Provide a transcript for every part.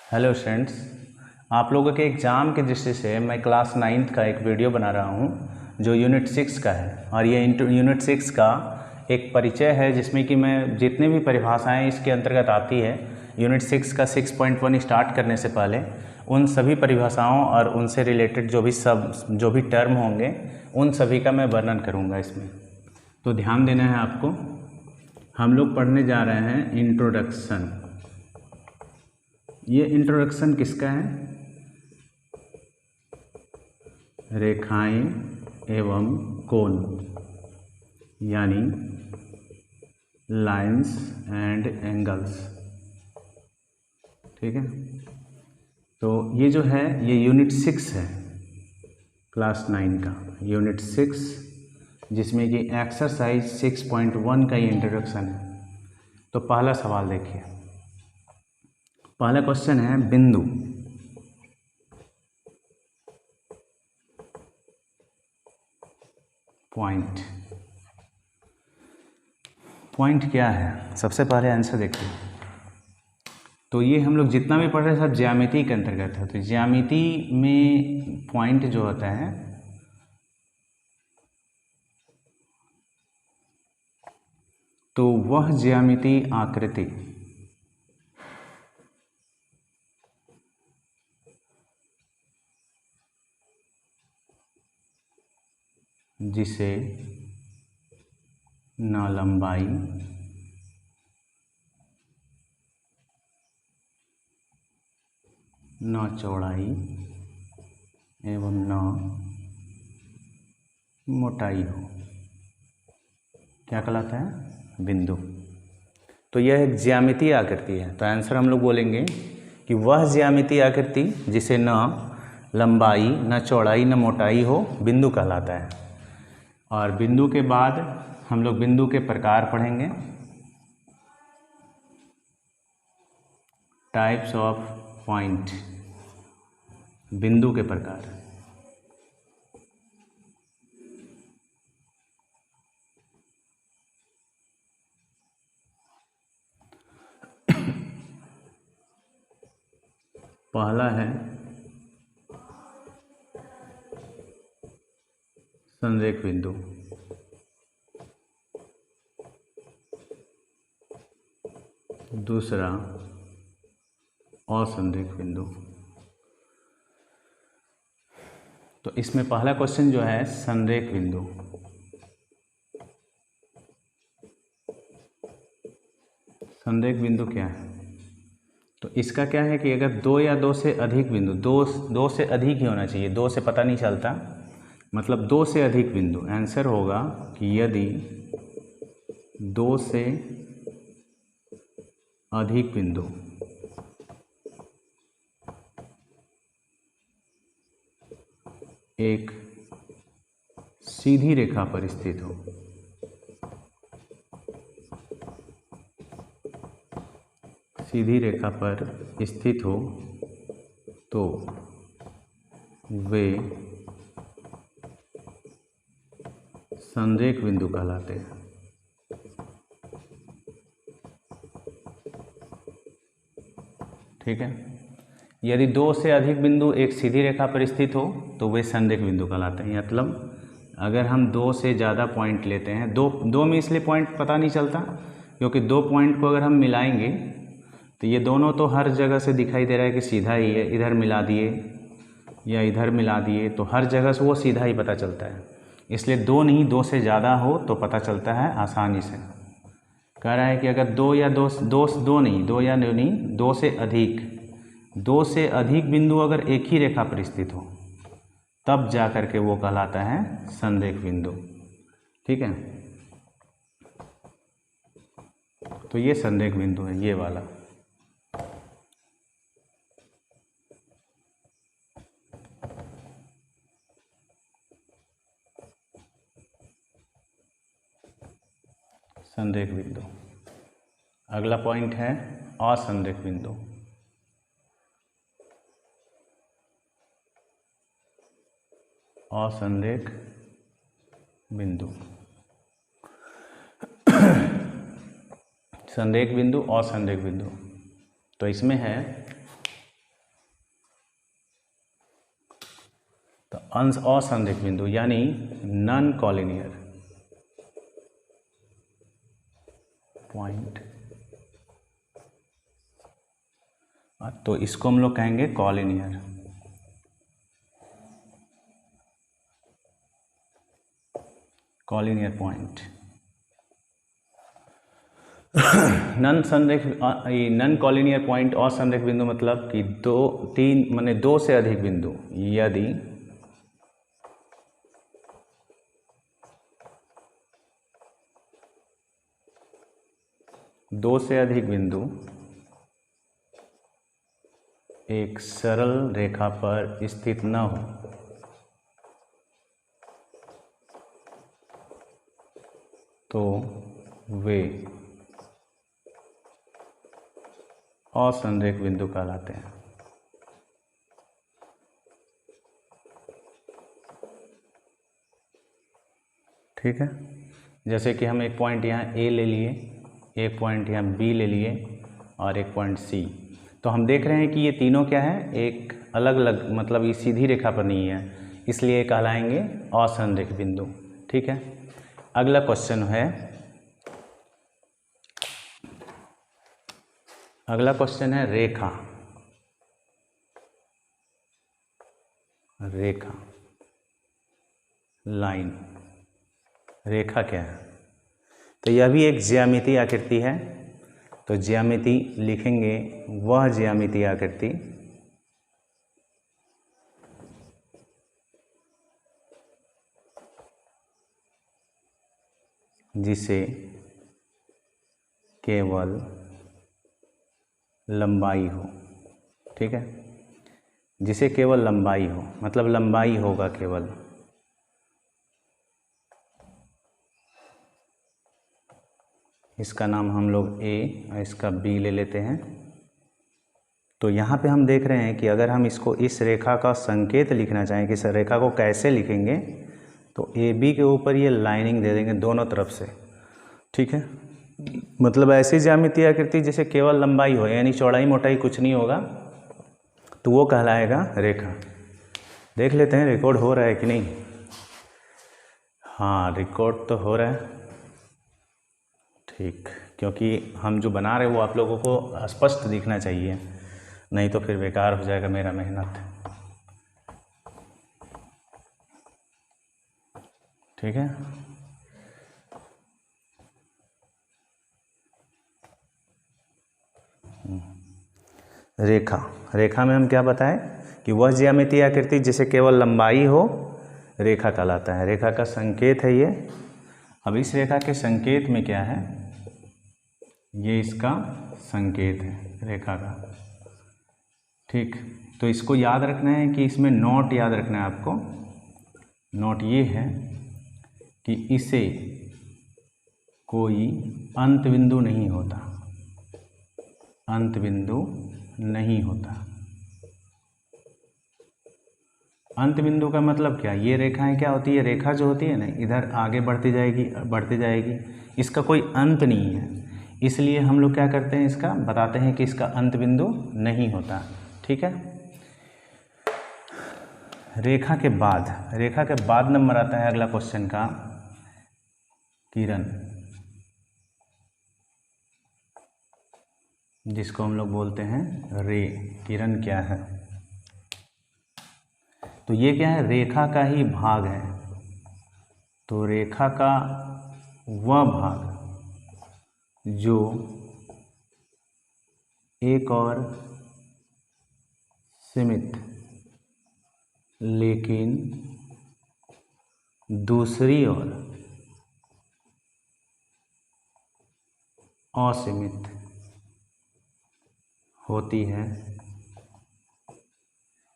Hello students, आप लोगों के एग्ज़ाम की दृष्टि से मैं क्लास 9th का एक वीडियो बना रहा हूं जो यूनिट 6 का है। और ये यूनिट 6 का एक परिचय है जिसमें कि मैं जितने भी परिभाषाएं इसके अंतर्गत आती है यूनिट 6 का 6.1 स्टार्ट करने से पहले उन सभी परिभाषाओं और उनसे रिलेटेड जो भी टर्म होंगे उन सभी का मैं वर्णन करूँगा इसमें। तो ध्यान देना है आपको। हम लोग पढ़ने जा रहे हैं इंट्रोडक्शन। ये इंट्रोडक्शन किसका है? रेखाएं एवं कोण, यानी लाइंस एंड एंगल्स। ठीक है, तो ये जो है ये यूनिट 6 है, क्लास 9 का यूनिट 6, जिसमें कि एक्सरसाइज 6.1 का ये इंट्रोडक्शन है। तो पहला सवाल देखिए, पहला क्वेश्चन है बिंदु। पॉइंट क्या है? सबसे पहले आंसर देखिए। तो ये हम लोग जितना भी पढ़ रहे हैं सब ज्यामिति के अंतर्गत है। तो ज्यामिति में पॉइंट जो होता है तो वह ज्यामिति आकृति जिसे न लंबाई न चौड़ाई एवं न मोटाई हो, क्या कहलाता है? बिंदु। तो यह एक ज्यामितीय आकृति है। तो आंसर हम लोग बोलेंगे कि वह ज्यामितीय आकृति जिसे न लंबाई न चौड़ाई न मोटाई हो, बिंदु कहलाता है। और बिंदु के बाद हम लोग बिंदु के प्रकार पढ़ेंगे। टाइप्स ऑफ पॉइंट, बिंदु के प्रकार। पहला है संरेख बिंदु। दूसरा असंरेख बिंदु। तो इसमें पहला क्वेश्चन जो है संरेख बिंदु। संरेख बिंदु क्या है? तो इसका क्या है कि अगर दो या दो से अधिक बिंदु, दो से अधिक ही होना चाहिए, दो से पता नहीं चलता, मतलब दो से अधिक बिंदु। आंसर होगा कि यदि दो से अधिक बिंदु एक सीधी रेखा पर स्थित हो, सीधी रेखा पर स्थित हो तो वे संरेख बिंदु कहलाते हैं। ठीक है, यदि दो से अधिक बिंदु एक सीधी रेखा पर स्थित हो तो वे संरेख बिंदु कहलाते हैं। मतलब अगर हम दो से ज़्यादा पॉइंट लेते हैं, दो में इसलिए पॉइंट पता नहीं चलता क्योंकि दो पॉइंट को अगर हम मिलाएंगे तो ये दोनों तो हर जगह से दिखाई दे रहा है कि सीधा ही है, इधर मिला दिए या इधर मिला दिए तो हर जगह से वो सीधा ही पता चलता है। इसलिए दो नहीं, दो से ज़्यादा हो तो पता चलता है आसानी से। कह रहा है कि अगर दो या दो नहीं, दो या नहीं, दो से अधिक बिंदु अगर एक ही रेखा पर स्थित हो तब जा कर के वो कहलाता है संरेख बिंदु। ठीक है, तो ये संरेख बिंदु है, ये वाला। संरेख बिंदु। अगला पॉइंट है असंरेख बिंदु। असंरेख बिंदु। संरेख बिंदु, असंरेख बिंदु। तो इसमें है असंरेख बिंदु यानी नॉन कॉलिनियर पॉइंट, तो इसको हम लोग कहेंगे collinear. Collinear point non collinear point असंरेख बिंदु मतलब कि दो से अधिक बिंदु, यदि दो से अधिक बिंदु एक सरल रेखा पर स्थित न हो तो वे असंरेख बिंदु कहलाते हैं। ठीक है, जैसे कि हम एक पॉइंट यहाँ ए ले लिए, एक पॉइंट यहाँ बी ले लिए और एक पॉइंट सी, तो हम देख रहे हैं कि ये तीनों क्या है, एक अलग अलग, मतलब ये सीधी रेखा पर नहीं है, इसलिए कहलाएंगे असंरेख बिंदु। ठीक है, अगला क्वेश्चन है, अगला क्वेश्चन है रेखा। रेखा, लाइन, रेखा क्या है? तो यह भी एक ज्यामितीय आकृति है, तो ज्यामिति लिखेंगे वह ज्यामितीय आकृति जिसे केवल लंबाई हो। ठीक है, जिसे केवल लंबाई हो, मतलब लंबाई होगा केवल। इसका नाम हम लोग ए और इसका बी ले लेते हैं। तो यहाँ पे हम देख रहे हैं कि अगर हम इसको इस रेखा का संकेत लिखना चाहें कि इस रेखा को कैसे लिखेंगे, तो ए बी के ऊपर ये लाइनिंग दे देंगे दोनों तरफ से। ठीक है, मतलब ऐसी ज्यामितीय आकृति जिसे केवल लंबाई हो, यानी चौड़ाई मोटाई कुछ नहीं होगा, तो वो कहलाएगा रेखा। देख लेते हैं रिकॉर्ड हो रहा है कि नहीं। हाँ, रिकॉर्ड तो हो रहा है। ठीक, क्योंकि हम जो बना रहे हैं वो आप लोगों को स्पष्ट दिखना चाहिए, नहीं तो फिर बेकार हो जाएगा मेरा मेहनत। ठीक है, रेखा, रेखा में हम क्या बताएं कि वह ज्यामितीय आकृति जिसे केवल लंबाई हो, रेखा कहलाता है। रेखा का संकेत है ये। अब इस रेखा के संकेत में क्या है, ये इसका संकेत है रेखा का। ठीक, तो इसको याद रखना है कि इसमें नोट याद रखना है आपको। नोट ये है कि इसे कोई अंत बिंदु नहीं होता, अंत बिंदु नहीं होता। अंत बिंदु का मतलब क्या, ये रेखाएं क्या होती है, रेखा जो होती है ना, इधर आगे बढ़ती जाएगी बढ़ती जाएगी, इसका कोई अंत नहीं है, इसलिए हम लोग क्या करते हैं, इसका बताते हैं कि इसका अंत बिंदु नहीं होता। ठीक है, रेखा के बाद नंबर आता है अगला क्वेश्चन का, किरण, जिसको हम लोग बोलते हैं रे। किरण क्या है, तो ये क्या है, रेखा का ही भाग है। तो रेखा का वह भाग जो एक और सीमित लेकिन दूसरी ओर असीमित होती है,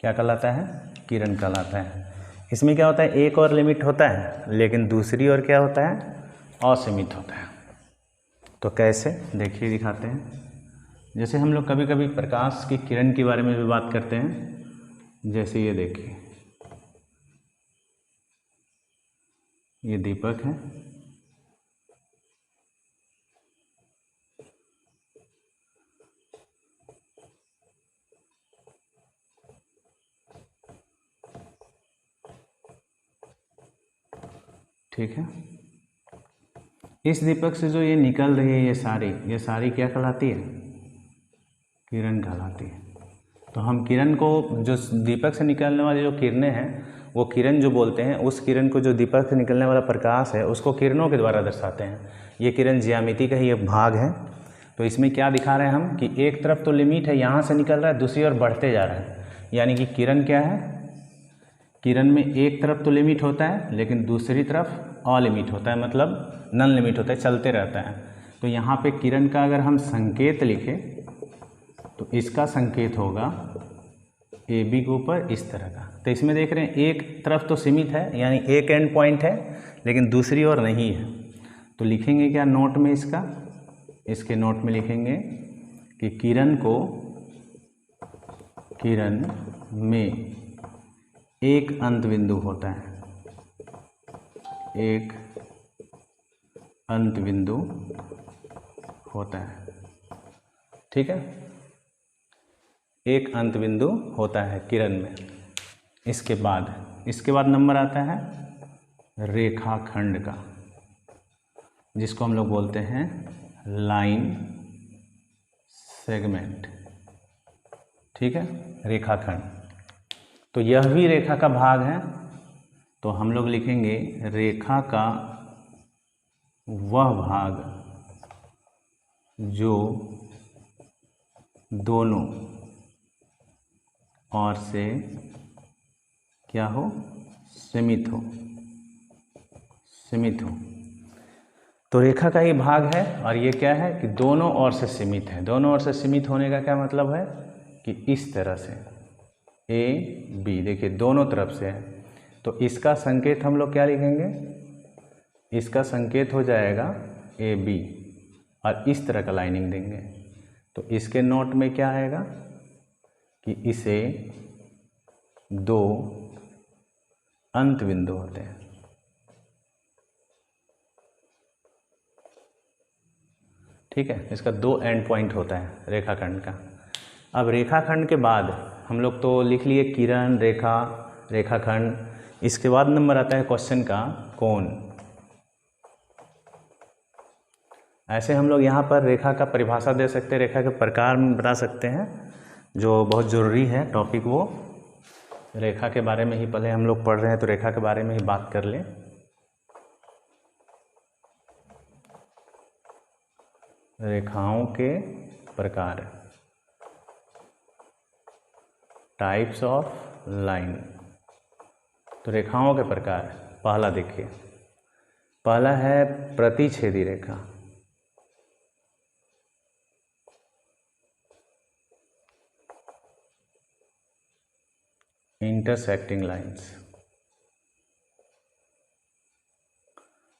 क्या कहलाता है, किरण कहलाता है। इसमें क्या होता है, एक और लिमिट होता है लेकिन दूसरी ओर क्या होता है, असीमित होता है। तो कैसे, देखिए दिखाते हैं। जैसे हम लोग कभी कभी प्रकाश की किरण के बारे में भी बात करते हैं, जैसे ये देखिए, ये दीपक है, ठीक है। इस दीपक से जो ये निकल रही है ये सारी क्या कहलाती है? किरण कहलाती है। तो हम किरण को, जो दीपक से निकलने वाली जो किरणें हैं वो किरण जो बोलते हैं, उस किरण को जो दीपक से निकलने वाला प्रकाश है उसको किरणों के द्वारा दर्शाते हैं। ये किरण ज्यामिति का ही एक भाग है। तो इसमें क्या दिखा रहे हैं हम कि एक तरफ तो लिमिट है, यहाँ से निकल रहा है, दूसरी ओर बढ़ते जा रहा है। यानी कि किरण क्या है? किरण में एक तरफ तो लिमिट होता है लेकिन दूसरी तरफ अलिमिट होता है, मतलब नन लिमिट होता है, चलते रहता है। तो यहाँ पे किरण का अगर हम संकेत लिखें तो इसका संकेत होगा ए बी के ऊपर इस तरह का। तो इसमें देख रहे हैं एक तरफ तो सीमित है, यानी एक एंड पॉइंट है, लेकिन दूसरी ओर नहीं है। तो लिखेंगे क्या नोट में? इसके नोट में लिखेंगे कि किरण में एक अंत बिंदु होता है, एक अंत बिंदु होता है। ठीक है, एक अंत बिंदु होता है किरण में। इसके बाद नंबर आता है रेखाखंड का, जिसको हम लोग बोलते हैं लाइन सेगमेंट। ठीक है, रेखाखंड। तो यह भी रेखा का भाग है। तो हम लोग लिखेंगे रेखा का वह भाग जो दोनों ओर से क्या हो? सीमित हो। तो रेखा का ही भाग है, और ये क्या है कि दोनों ओर से सीमित है। दोनों ओर से सीमित होने का क्या मतलब है कि इस तरह से ए बी, देखिए दोनों तरफ से है। तो इसका संकेत हम लोग क्या लिखेंगे? इसका संकेत हो जाएगा ए बी, और इस तरह का लाइनिंग देंगे। तो इसके नोट में क्या आएगा कि इसे दो अंत बिंदु होते हैं। ठीक है, इसका दो एंड पॉइंट होता है रेखाखंड का। अब रेखाखंड के बाद हम लोग तो लिख लिए किरण, रेखा, रेखाखंड। इसके बाद नंबर आता है क्वेश्चन का कोण। ऐसे हम लोग यहाँ पर रेखा का परिभाषा दे सकते हैं, रेखा के प्रकार में बता सकते हैं, जो बहुत ज़रूरी है टॉपिक। वो रेखा के बारे में ही पहले हम लोग पढ़ रहे हैं, तो रेखा के बारे में ही बात कर लें। रेखाओं के प्रकार, टाइप्स ऑफ लाइन। तो रेखाओं के प्रकार, पहला देखिए, पहला है प्रतिच्छेदी रेखा। Intersecting lines.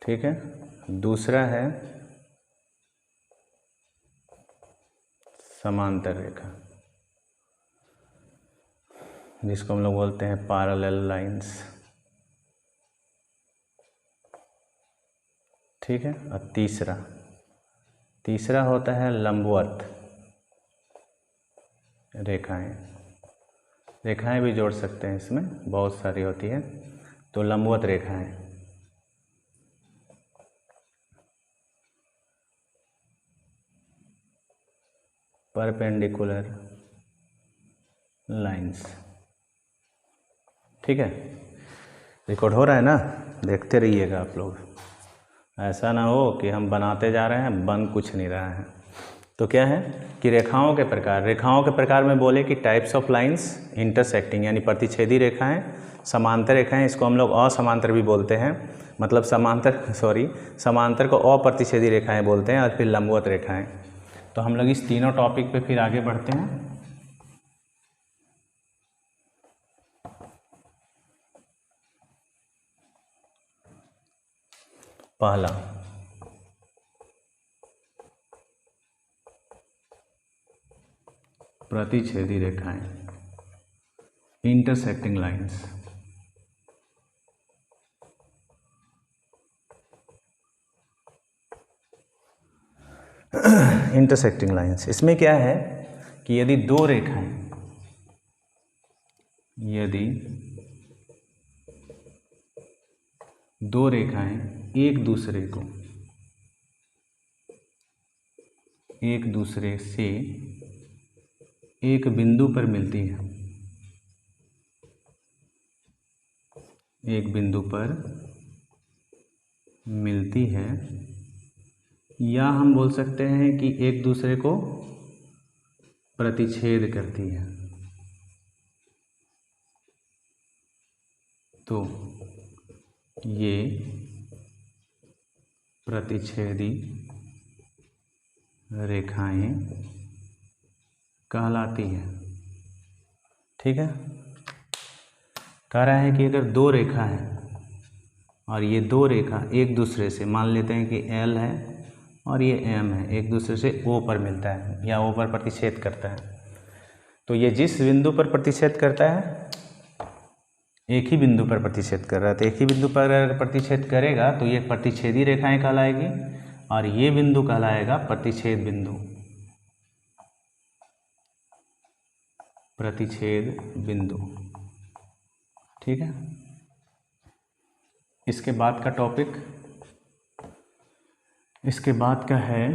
ठीक है, दूसरा है समांतर रेखा, जिसको हम लोग बोलते हैं पैरेलल लाइंस। ठीक है, और तीसरा होता है लंबवत रेखाएं भी जोड़ सकते हैं, इसमें बहुत सारी होती है। तो लंबवत रेखाएं, परपेंडिकुलर लाइंस। ठीक है, रिकॉर्ड हो रहा है ना? देखते रहिएगा आप लोग, ऐसा ना हो कि हम बनाते जा रहे हैं, बन कुछ नहीं रहा है। तो क्या है कि रेखाओं के प्रकार में बोले कि टाइप्स ऑफ लाइंस, इंटरसेक्टिंग यानी प्रतिच्छेदी रेखाएं, समांतर रेखाएं, इसको हम लोग असमांतर भी बोलते हैं, मतलब समांतर को अप्रतिच्छेदी रेखाएं बोलते हैं, और फिर लंबवत रेखाएं। तो हम लोग इस तीनों टॉपिक पे फिर आगे बढ़ते हैं। पहला प्रतिच्छेदी रेखाएं, इंटरसेक्टिंग लाइंस। इंटरसेक्टिंग लाइंस, इसमें क्या है कि यदि दो दो रेखाएं एक दूसरे से एक बिंदु पर मिलती है, एक बिंदु पर मिलती है, या हम बोल सकते हैं कि एक दूसरे को प्रतिच्छेद करती है। तो ये प्रतिच्छेदी रेखाएं कहलाती है। ठीक है, कह रहा है कि अगर दो रेखा है और ये दो रेखा एक दूसरे से, मान लेते हैं कि L है और ये M है, एक दूसरे से O पर मिलता है या O पर प्रतिच्छेद करता है, तो ये जिस बिंदु पर प्रतिच्छेद करता है, एक ही बिंदु पर प्रतिच्छेद कर रहा है, तो एक ही बिंदु पर अगर प्रतिच्छेद करेगा तो ये प्रतिच्छेदी रेखाएं कहलाएगी और ये बिंदु कहलाएगा प्रतिच्छेद बिंदु, प्रतिच्छेद बिंदु। ठीक है, इसके बाद का टॉपिक, इसके बाद का है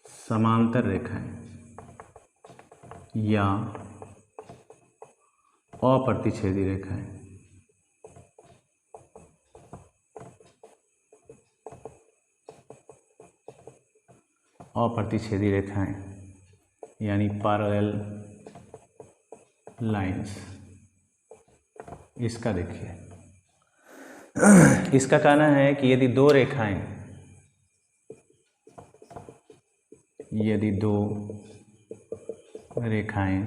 समांतर रेखाएं या अप्रतिच्छेदी रेखाएं। अप्रतिच्छेदी रेखाएं यानी पैरेलल लाइंस। इसका देखिए, इसका कहना है कि यदि दो रेखाएं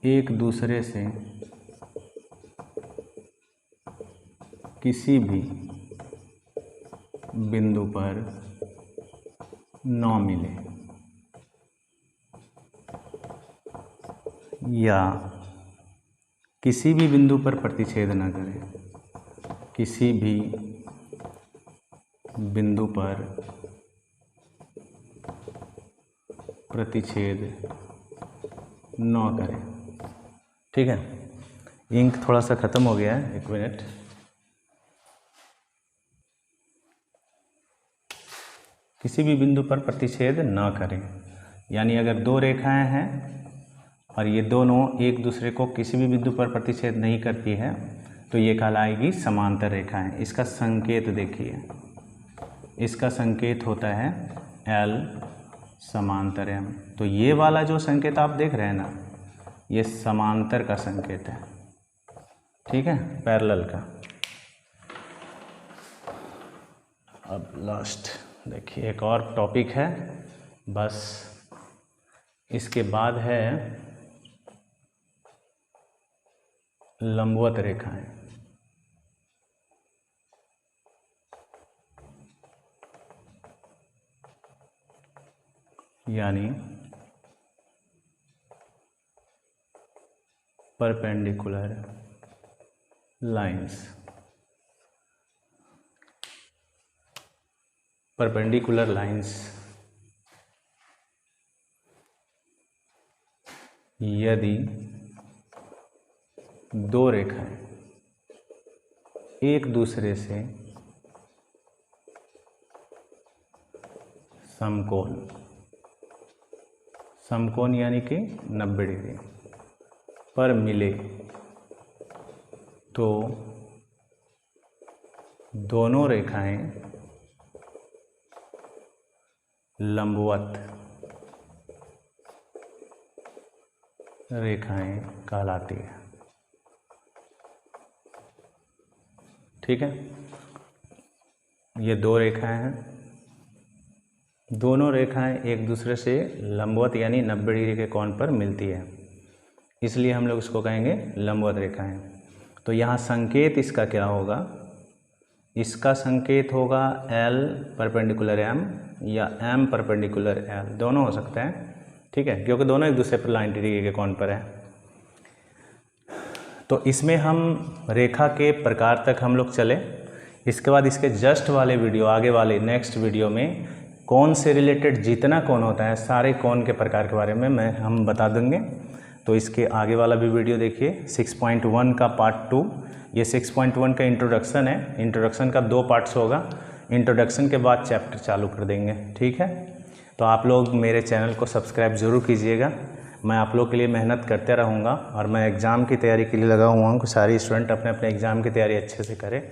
एक दूसरे से किसी भी बिंदु पर न मिले या किसी भी बिंदु पर प्रतिच्छेद न करें, किसी भी बिंदु पर प्रतिच्छेद न करें। ठीक है, इंक थोड़ा सा ख़त्म हो गया है, 1 मिनट। किसी भी बिंदु पर प्रतिच्छेद न करें, यानी अगर दो रेखाएं हैं और ये दोनों एक दूसरे को किसी भी बिंदु पर प्रतिच्छेद नहीं करती है तो ये कहलाएगी समांतर रेखाएं। इसका संकेत देखिए, इसका संकेत होता है L समांतर M। तो ये वाला जो संकेत आप देख रहे हैं ना, ये समांतर का संकेत है। ठीक है, पैरेलल का। अब लास्ट देखिए, एक और टॉपिक है बस, इसके बाद है लंबवत रेखाएं। यानी परपेंडिकुलर लाइंस। परपेंडिकुलर लाइंस यदि दो रेखाएं एक दूसरे से समकोण यानी कि 90 डिग्री पर मिले तो दोनों रेखाएं लंबवत रेखाएं कहलाती है। ठीक है, ये दो रेखाएं हैं, दोनों रेखाएं एक दूसरे से लंबवत यानी 90 डिग्री के कोण पर मिलती है, इसलिए हम लोग इसको कहेंगे लंबवत रेखाएं। तो यहाँ संकेत इसका क्या होगा? इसका संकेत होगा L परपेंडिकुलर M या M परपेंडिकुलर L, दोनों हो सकते हैं। ठीक है, क्योंकि दोनों एक दूसरे पर 90 डिग्री के कोण पर है। तो इसमें हम रेखा के प्रकार तक हम लोग चले। इसके बाद इसके जस्ट वाले वीडियो, आगे वाले नेक्स्ट वीडियो में कोण से रिलेटेड जितना कोण होता है सारे कोण के प्रकार के बारे में हम बता देंगे। तो इसके आगे वाला भी वीडियो देखिए 6.1 का पार्ट 2। ये 6.1 का इंट्रोडक्शन है, इंट्रोडक्शन का 2 पार्ट्स होगा, इंट्रोडक्शन के बाद चैप्टर चालू कर देंगे, ठीक है। तो आप लोग मेरे चैनल को सब्सक्राइब ज़रूर कीजिएगा, मैं आप लोग के लिए मेहनत करते रहूँगा और मैं एग्ज़ाम की तैयारी के लिए लगा हुआ हूँ कि सारे स्टूडेंट अपने अपने एग्ज़ाम की तैयारी अच्छे से करें।